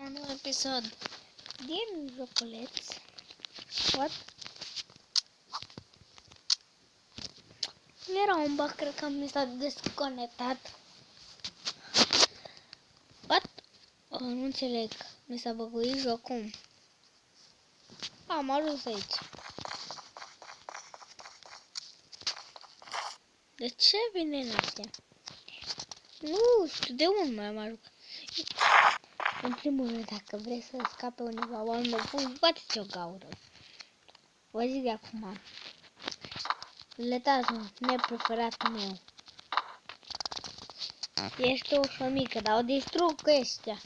Un nou episod din joculeț. What? Nu era un bug, cred că mi s-a desconectat. What? Oh, nu înțeleg. Mi s-a băguit jocul. Am ajuns aici. De ce vine în astea? Nu știu de unde mai am ajuns. În primul rând, dacă vrei să scape undeva oameni, bateți o gaură. Vă zic de acum. Letajul nepreferatul meu. Este o șomică, dar o distrug ăștia.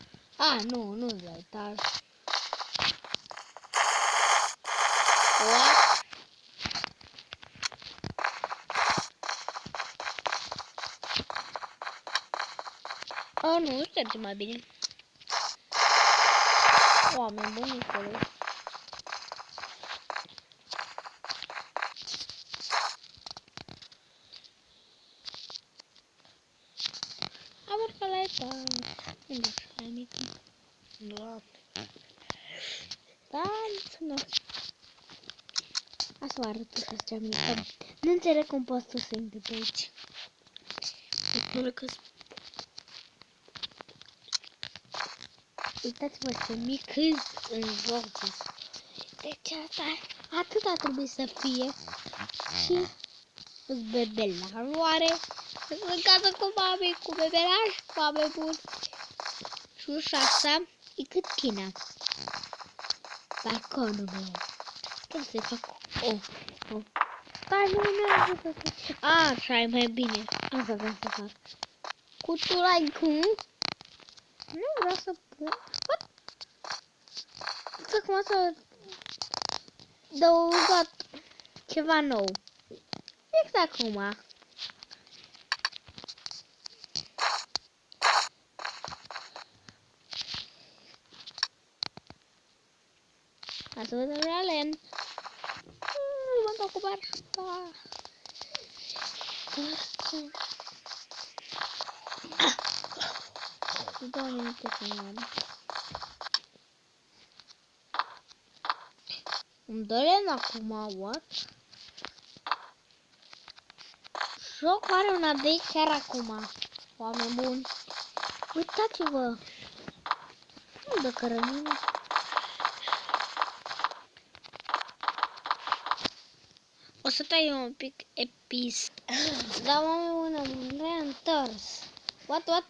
Nu-s la etaj. What? Nu, șterge mai bine. Oameni buni acolo. Am urcat la etaj. Unde e mai mică? Nu. Hai să vă arăt că cea mică. Nu înțeleg cum poți să se intri pe aici. Uitați-vă ce mic în jocul. Deci asta atâta trebuie să fie. Și bebelaroare. În casă cu mame, cu bebelaj, mame bun. Și ușa asta e cât China. Balconul meu. Trebuie să-i fac Stai, nu. Așa e mai bine. Asta vreau să fac. Cuțulai cum? Nu vreau să pun. What? Să cum să adăugat ceva nou. Exact acum. Hai să vedem la lemn. Mă dau cu barșta. 2 minute să am. Îmi dă lemn acum, what? Jocul are un update chiar acum. Oameni buni. Uitați-vă. Nu dă cărămine. O să tai un pic epis. Dar oameni buni, am reîntors. What?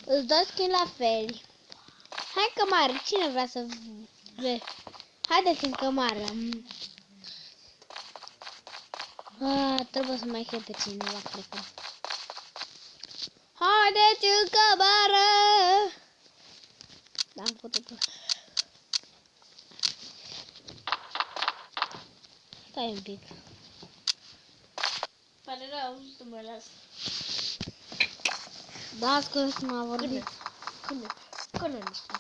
Îți dau skin la fel. Hai cămară, cine vrea să... Haideți în cămară. Trebuie să mai cânte cineva, cred că. Haideți în cămară! Da, am putut. Stai un pic. Pare rău, nu mă las. Da, scuze că m-a vorbit. Când nu știu.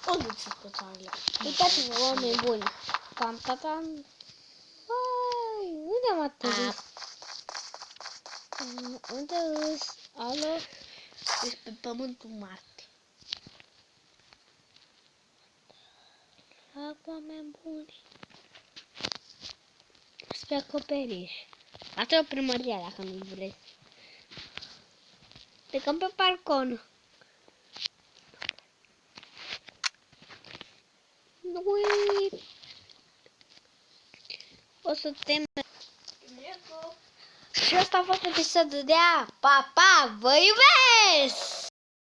Unde ți-a pățoarele? Uitați-vă, oameni buni. Tam. Unde am atât? Unde îs? Alo? Ești pe pământul Marte. Oameni buni. Spre acoperiș. Asta e o primărie dacă nu vreți. Plecăm pe balcon. O să tem. Și asta a fost episodul de a. Pa, vă iubesc!